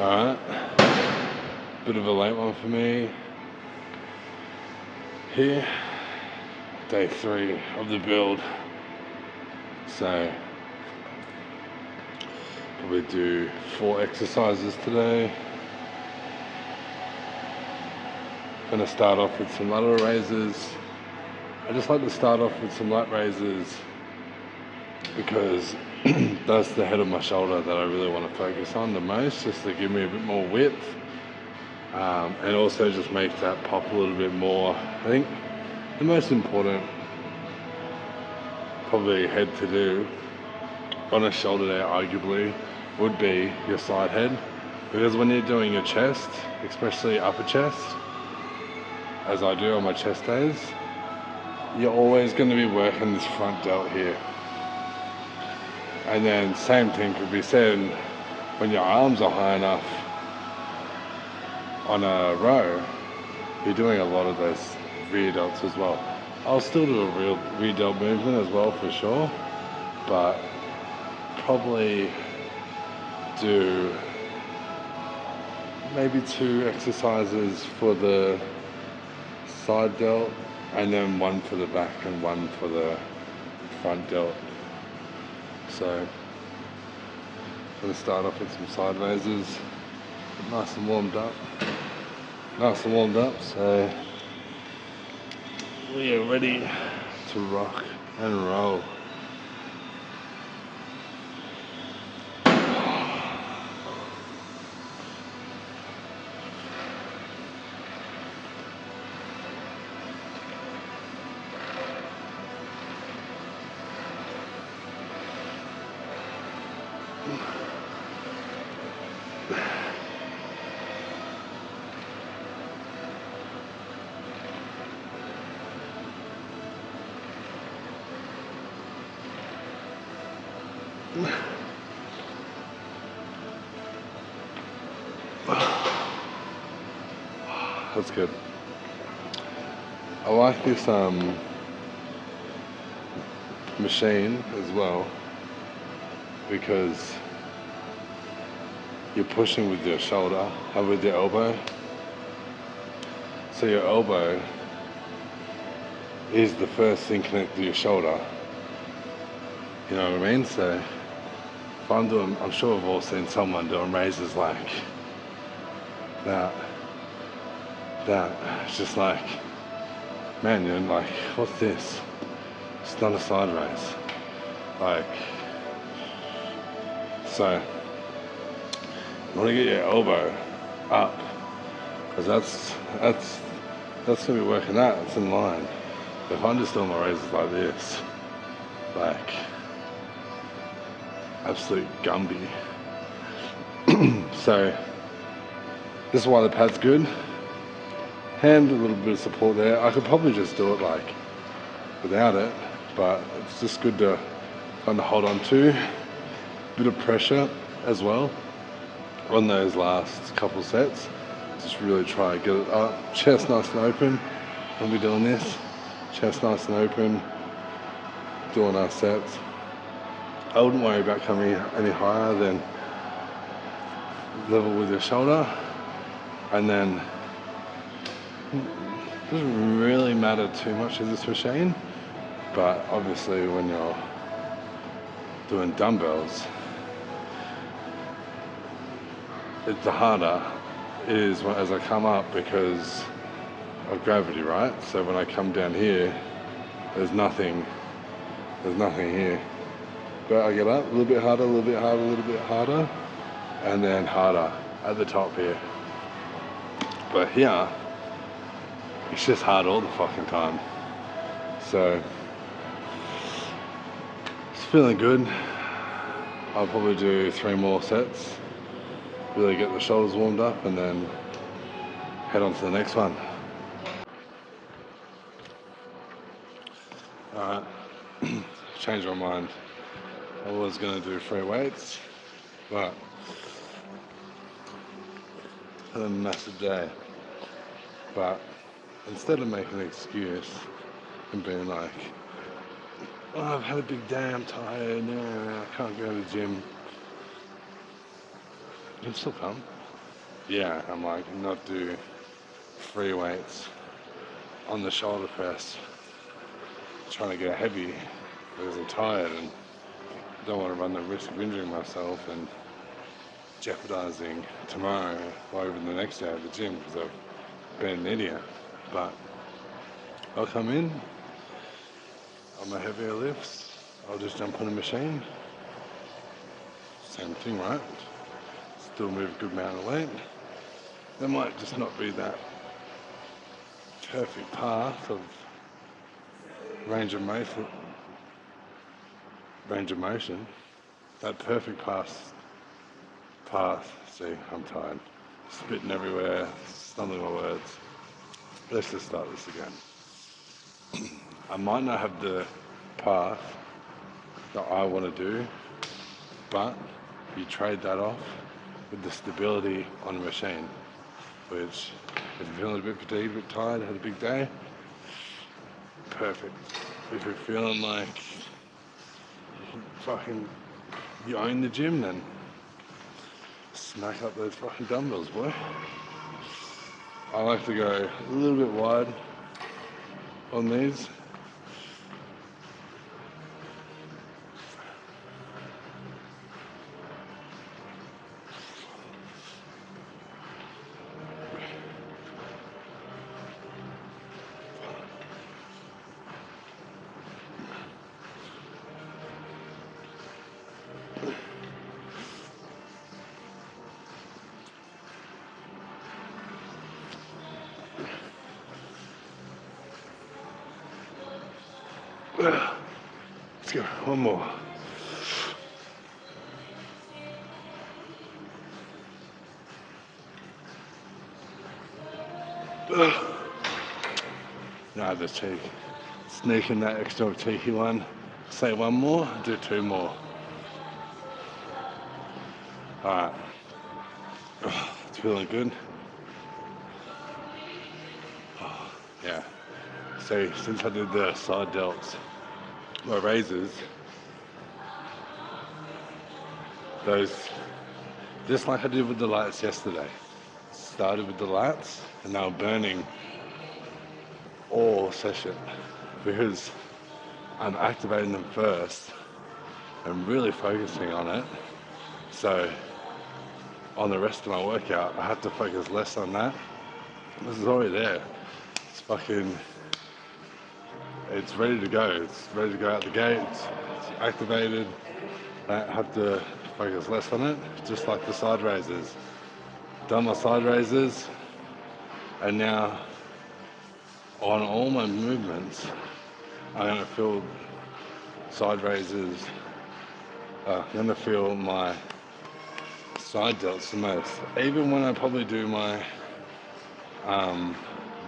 Alright, bit of a late one for me here. Day 3 of the build. So, probably do 4 exercises today. Gonna start off with some lateral raises. I just like to start off with some lat raises because that's the head of my shoulder that I really want to focus on the most, just to give me a bit more width, and also just make that pop a little bit more. I think the most important probably head to do on a shoulder day arguably would be your side head, because when you're doing your chest, especially upper chest, as I do on my chest days, you're always going to be working this front delt here. And then same thing could be said when your arms are high enough on a row, you're doing a lot of those rear delts as well. I'll still do a real rear delt movement as well for sure, but probably do maybe 2 exercises for the side delt, and then 1 for the back and 1 for the front delt. So I'm going to start off with some side raises, nice and warmed up, so we are ready to rock and roll. That's good. I like this machine as well, because you're pushing with your shoulder and with your elbow. So your elbow is the first thing connected to your shoulder. You know what I mean? So if I'm sure we've all seen someone doing raises like that. It's just like, man, you're like, what's this? It's not a side raise. Like, so you want to get your elbow up, because that's going to be working that. It's in line. If I'm just doing my raises like this, like absolute Gumby. So this is why the pad's good. Hand, a little bit of support there. I could probably just do it like without it, but it's just good to kind of hold on to. Bit of pressure as well on those last couple sets. Just really try to get it up. Chest nice and open. I'll be doing this. Chest nice and open. Doing our sets. I wouldn't worry about coming any higher than level with your shoulder. And then it doesn't really matter too much in this machine, but obviously when you're doing dumbbells, the harder it is as I come up because of gravity, right? So when I come down here, there's nothing here. But I get up a little bit harder, a little bit harder, a little bit harder, and then harder at the top here. But here, it's just hard all the fucking time. So it's feeling good. I'll probably do 3 more sets, really get the shoulders warmed up, and then head on to the next one. Alright, changed my mind. I was going to do free weights, but had a massive day. But instead of making an excuse and being like, oh, I've had a big day, I'm tired, no, I can't go to the gym, you can still come. yeah, I'm like, not do free weights on the shoulder press, trying to get heavy because I'm tired and don't want to run the risk of injuring myself and jeopardizing tomorrow or even the next day at the gym because I've been an idiot. But I'll come in on my heavier lifts, I'll just jump on a machine. Same thing, right? Still move a good amount of weight. There might just not be that perfect path of range of motion, that perfect path. See, I'm tired. Spitting everywhere, stumbling my words. Let's just start this again. I might not have the path that I want to do, but you trade that off with the stability on a machine, which if you're feeling a bit fatigued, a bit tired, had a big day, perfect. If you're feeling like you own the gym, then smack up those fucking dumbbells, boy. I like to go a little bit wide on these. Let's go, one more. Nah, the cheek. Sneak in that extra cheeky one. Say one more, do two more. Alright. It's feeling good. Yeah. So since I did the side delts, or raises, just like I did with the lats yesterday. Started with the lats and now burning all session because I'm activating them first and really focusing on it. So on the rest of my workout, I have to focus less on that. This is already there. It's ready to go. It's ready to go out the gate. It's activated. I have to focus less on it, just like the side raises. Done my side raises, and now on all my movements, I'm gonna feel side raises. I'm gonna feel my side delts the most. Even when I probably do my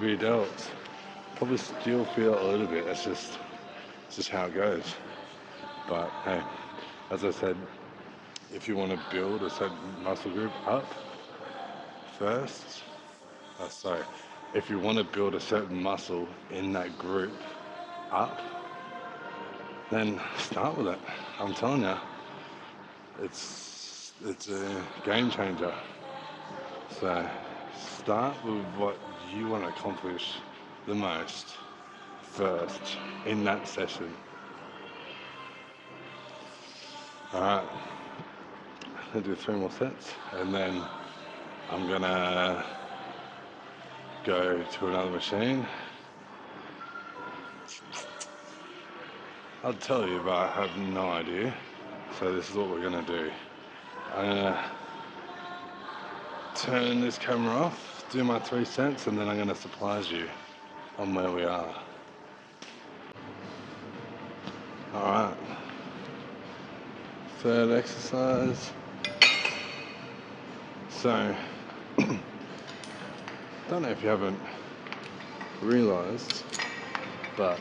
rear delts, probably still feel a little bit. It's just how it goes. But hey, as I said, if you want to build a certain muscle group up first, if you want to build a certain muscle in that group up, then start with it. I'm telling you, it's a game changer. So start with what you want to accomplish the most first in that session. Alright, I'm gonna do 3 more sets and then I'm gonna go to another machine. I'll tell you, but I have no idea. So this is what we're gonna do. I'm gonna turn this camera off, do my 3 sets, and then I'm gonna surprise you on where we are. Alright. Third exercise. So, don't know if you haven't realised, but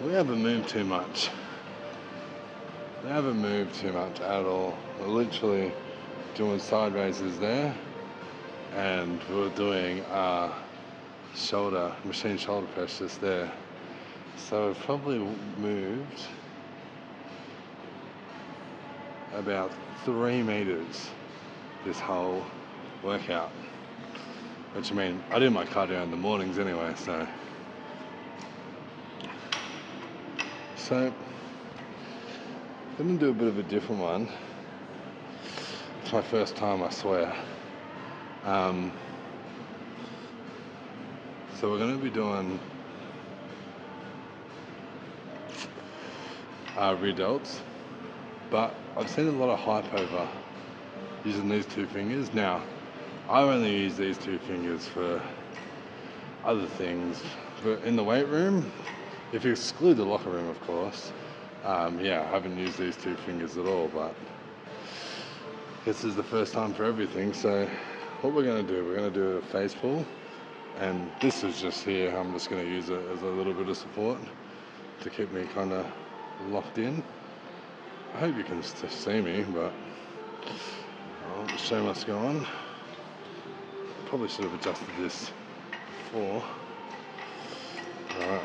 we haven't moved too much. We haven't moved too much at all. We're literally doing side raises there, and we're doing machine shoulder press just there. So we've probably moved about 3 meters this whole workout. Which I mean, I do my cardio in the mornings anyway, so I'm gonna do a bit of a different one. It's my first time, I swear. So we're gonna be doing rear delts, but I've seen a lot of hype over using these 2 fingers. Now, I only use these 2 fingers for other things, but in the weight room, if you exclude the locker room, of course, yeah, I haven't used these 2 fingers at all, but this is the first time for everything. So what we're gonna do, we're gonna do a face pull, and this is just here, I'm just gonna use it as a little bit of support to keep me kind of locked in. I hope you can see me, but I'll show what's going on. Probably should have adjusted this before. Alright.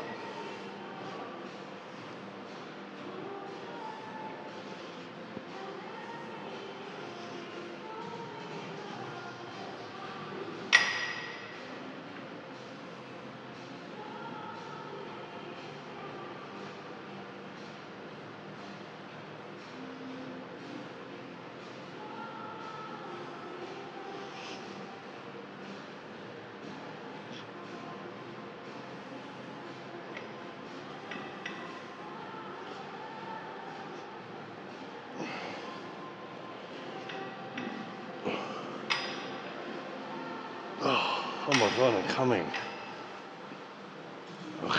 Oh my god, I'm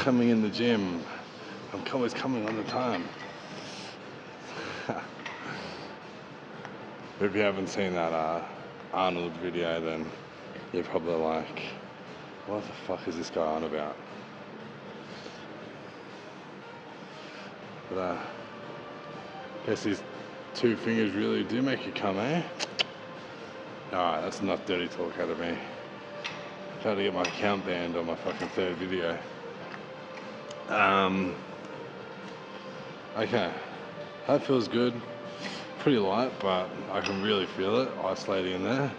coming in the gym. I'm always coming on the time. If you haven't seen that Arnold video, then you're probably like, what the fuck is this guy on about? But I guess these 2 fingers really do make you come, eh? Alright, that's enough dirty talk out of me. I've had to get my account banned on my fucking 3rd video. Okay, that feels good. Pretty light, but I can really feel it isolating in there.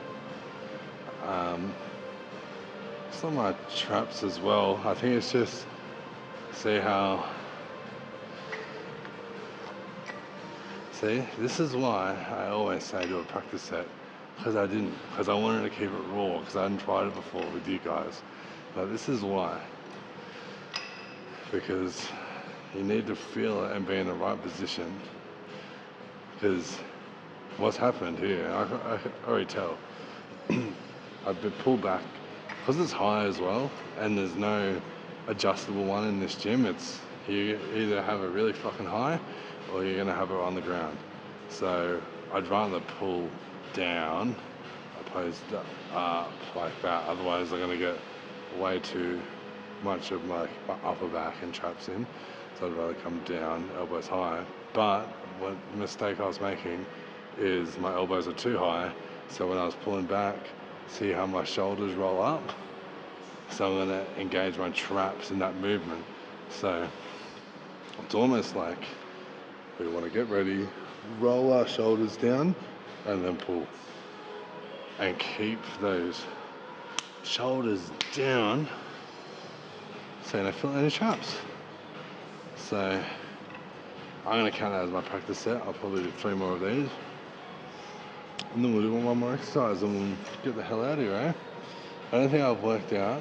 Some of my traps as well. I think it's just see, this is why I always say do a practice set, because I wanted to keep it raw, because I hadn't tried it before with you guys. But this is why, because you need to feel it and be in the right position. Because what's happened here, I can already tell. I've been pulled back because it's high as well, and there's no adjustable one in this gym. It's you either have it really fucking high or you're gonna have it on the ground. So I'd rather pull down opposed to up like that. Otherwise I'm gonna get way too much of my upper back and traps in. So I'd rather come down, elbows high. But what mistake I was making is my elbows are too high. So when I was pulling back, see how my shoulders roll up? So I'm gonna engage my traps in that movement. So it's almost like we wanna get ready, roll our shoulders down, and then pull. And keep those shoulders down so you don't feel any traps. So I'm gonna count that as my practice set. I'll probably do 3 more of these. And then we'll do 1 more exercise and we'll get the hell out of here, eh? I don't think I've worked out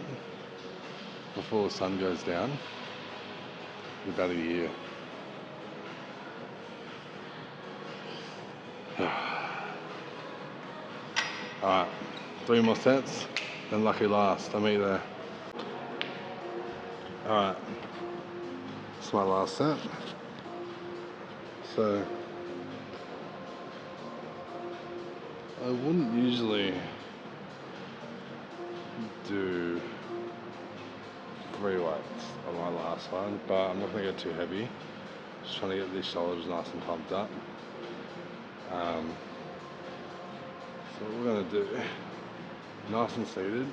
before the sun goes down in about a year. Alright, 3 more sets, then lucky last. I'm either. Alright, it's my last set. So I wouldn't usually do 3 weights on my last one, but I'm not gonna get too heavy. Just trying to get these shoulders nice and pumped up. So what we're gonna do, nice and seated.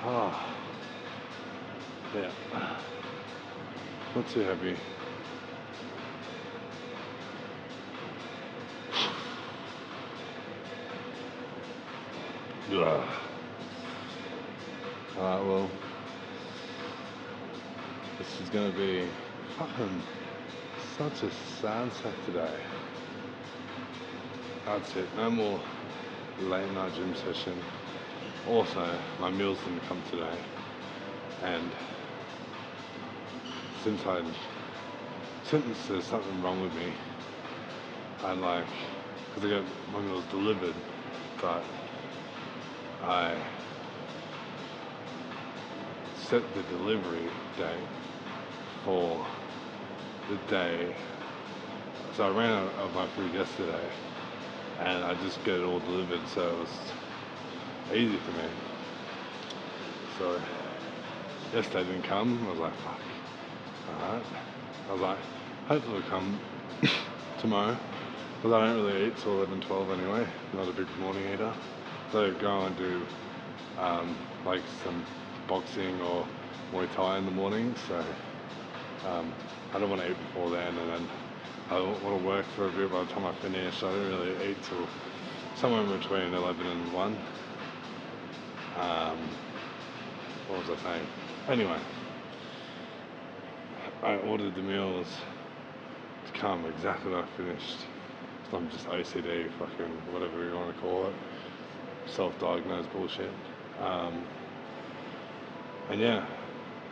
Ah, yeah. Not too heavy. Ugh. Alright, well, this is gonna be fucking such a sunset today. That's it, no more late night gym session. Also, my meals didn't come today, and since there's something wrong with me, I because I get my meals delivered, but I set the delivery date for the day. So I ran out of my food yesterday, and I just get it all delivered, so it was easy for me. So yesterday didn't come. I was like, fuck. Alright. I was like, hopefully it'll come tomorrow, because I don't really eat till 11, 12 anyway. Not a big morning eater. So I go and do like some boxing or Muay Thai in the morning. So I don't want to eat before then, and then I want to work for a bit by the time I finish. I don't really eat till somewhere in between 11 and 1. What was I saying? Anyway, I ordered the meals to come exactly when I finished. So I'm just OCD, fucking whatever you want to call it, self-diagnosed bullshit. And yeah,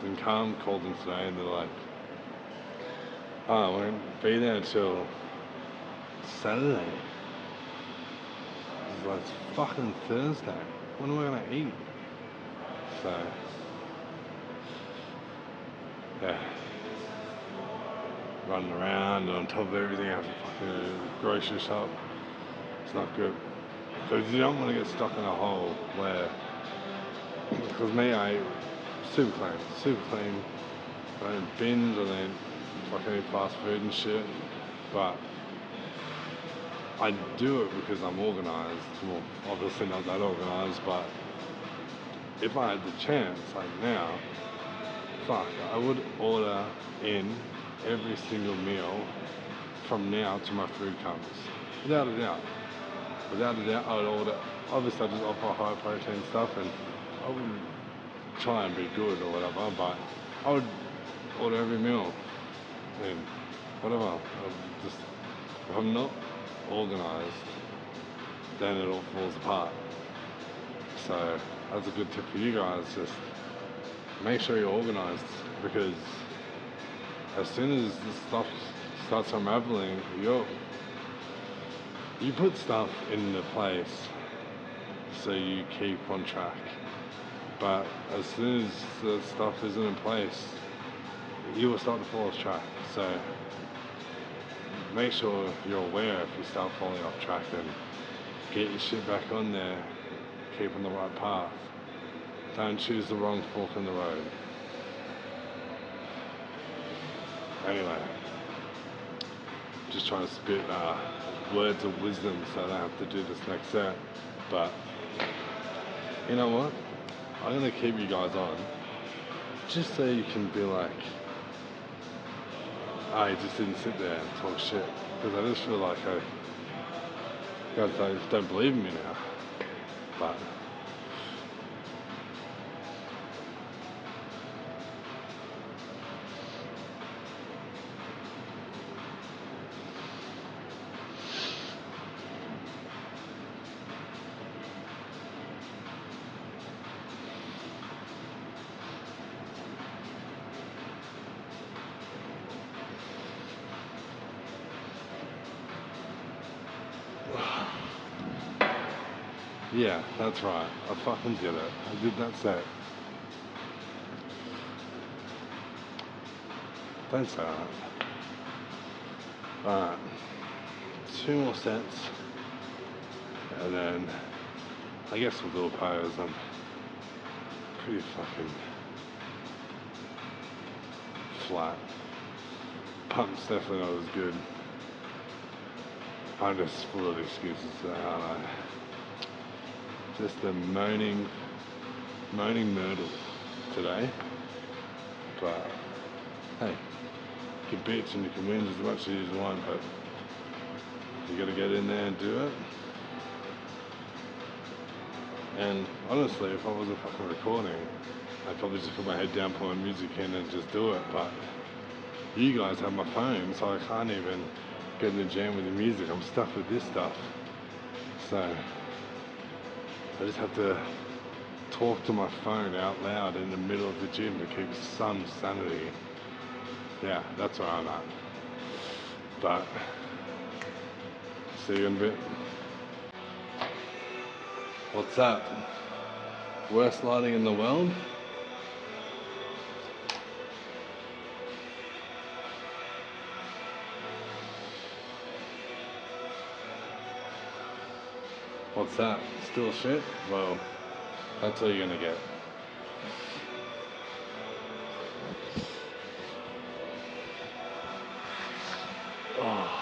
didn't come, called them today, and they're like, oh, we won't be there until Saturday. It's like, it's fucking Thursday. When am I gonna eat? So, yeah. Running around and on top of everything, I have to fucking grocery shop. It's not good. Because you don't want to get stuck in a hole where, because me, I eat super clean. I don't binge, I don't fucking eat fast food and shit. But I do it because I'm organised. Well, obviously not that organised, but if I had the chance, like now, fuck, I would order in every single meal from now till my food comes. Without a doubt. I would order. Obviously, I just offer high protein stuff, and I wouldn't try and be good or whatever, but I would order every meal and whatever. If I'm not organised, then it all falls apart. So that's a good tip for you guys. Just make sure you're organised, because as soon as this stuff starts unraveling, you put stuff into place so you keep on track. But as soon as the stuff isn't in place, you will start to fall off track. So make sure you're aware if you start falling off track, and get your shit back on there, keep on the right path. Don't choose the wrong fork in the road. Anyway, just trying to spit words of wisdom so I don't have to do this next set. But you know what? I'm gonna keep you guys on just so you can be like, I just didn't sit there and talk shit, because I just feel like you guys don't believe in me now. But yeah, that's right. I fucking did it. I did that set. Don't say that. Alright. 2 more sets. And then I guess we'll do a pose. I'm pretty fucking flat. Pump's definitely not as good. I'm just full of excuses today, aren't I? Just the moaning moaning Myrtle today, but hey, you can bitch and you can win as much as you want, but you gotta get in there and do it. And honestly, if I wasn't fucking recording, I'd probably just put my head down, put my music in and just do it, but you guys have my phone, so I can't even get in the jam with the music. I'm stuck with this stuff. So I just have to talk to my phone out loud in the middle of the gym to keep some sanity. Yeah, that's where I'm at. But see you in a bit. What's that? Worst lighting in the world? What's that? Still shit? Well, that's all you're gonna get. Oh.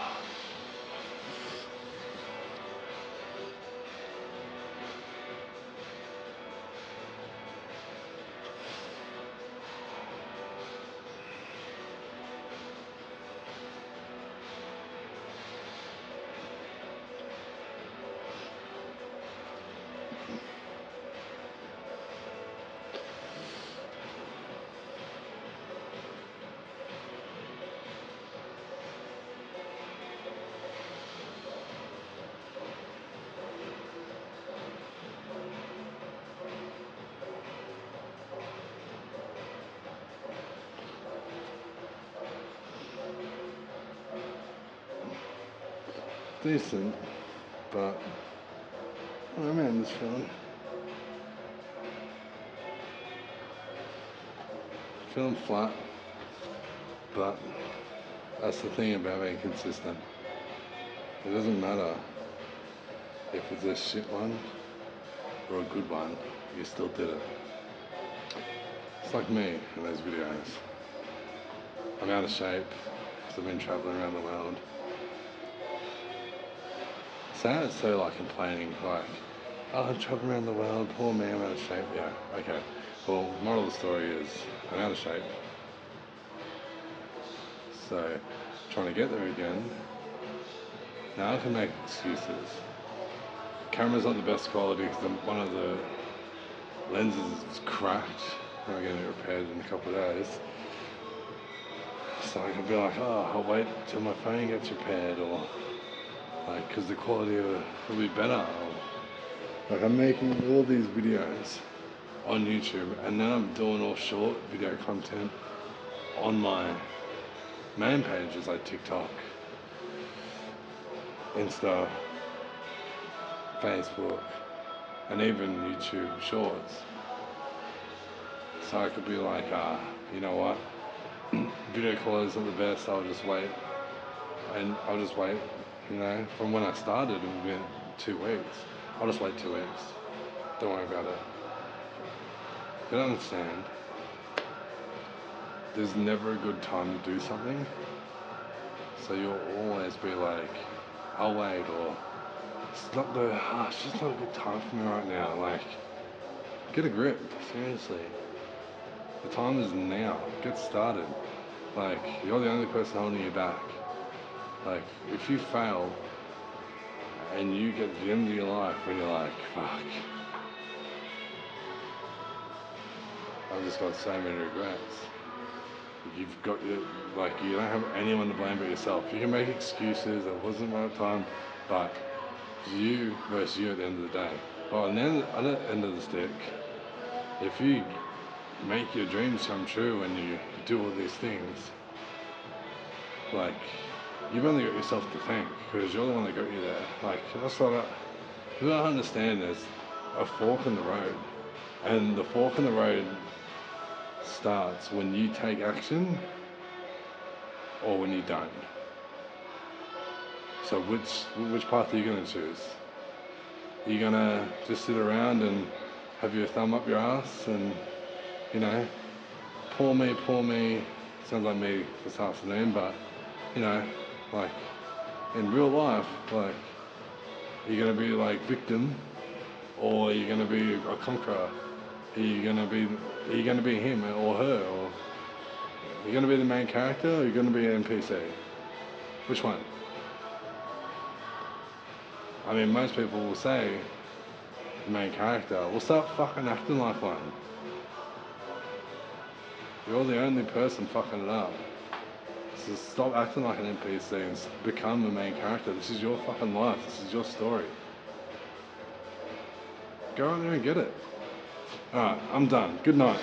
Decent, but I don't know, man, this film. Feeling flat, but that's the thing about being consistent. It doesn't matter if it's a shit one or a good one, you still did it. It's like me in those videos. I'm out of shape because I've been traveling around the world. Sounds so like complaining, like, oh, I'm traveling around the world, poor me, I'm out of shape. Yeah, okay. Well, moral of the story is I'm out of shape. So, trying to get there again. Now I can make excuses. Camera's not the best quality because one of the lenses is cracked. I'm getting it repaired in a couple of days. So I can be like, oh, I'll wait till my phone gets repaired, or like, because the quality will be better. Or, like, I'm making all these videos on YouTube, and then I'm doing all short video content on my main pages like TikTok, Insta, Facebook, and even YouTube Shorts. So I could be like, you know what, video quality isn't the best, I'll just wait. And I'll just wait, you know, from when I started, it would be 2 weeks. I'll just wait 2 weeks. Don't worry about it. You don't understand. There's never a good time to do something. So you'll always be like, I'll wait, or it's just not a good time for me right now. Like, get a grip, seriously. The time is now. Get started. Like, you're the only person holding you back. Like, if you fail and you get to the end of your life when you're like, fuck, I've just got so many regrets. You've got your, like, you don't have anyone to blame but yourself. You can make excuses, it wasn't the right time, but you versus you at the end of the day. But on the end of the stick, if you make your dreams come true and you do all these things, like, you've only got yourself to thank, because you're the one that got you there. Like, that's what you don't understand. There's a fork in the road, and the fork in the road starts when you take action or when you don't. So which path are you going to choose? Are you going to just sit around and have your thumb up your ass and, you know, poor me, sounds like me this afternoon, but, you know, like, in real life, like, are you going to be like victim, or are you going to be a conqueror Are you gonna be him or her, or are you gonna be the main character, or are you gonna be an NPC? Which one? I mean, most people will say the main character. Well, start fucking acting like one. You're the only person fucking it up. So stop acting like an NPC and become the main character. This is your fucking life. This is your story. Go out there and get it. Alright, I'm done. Good night.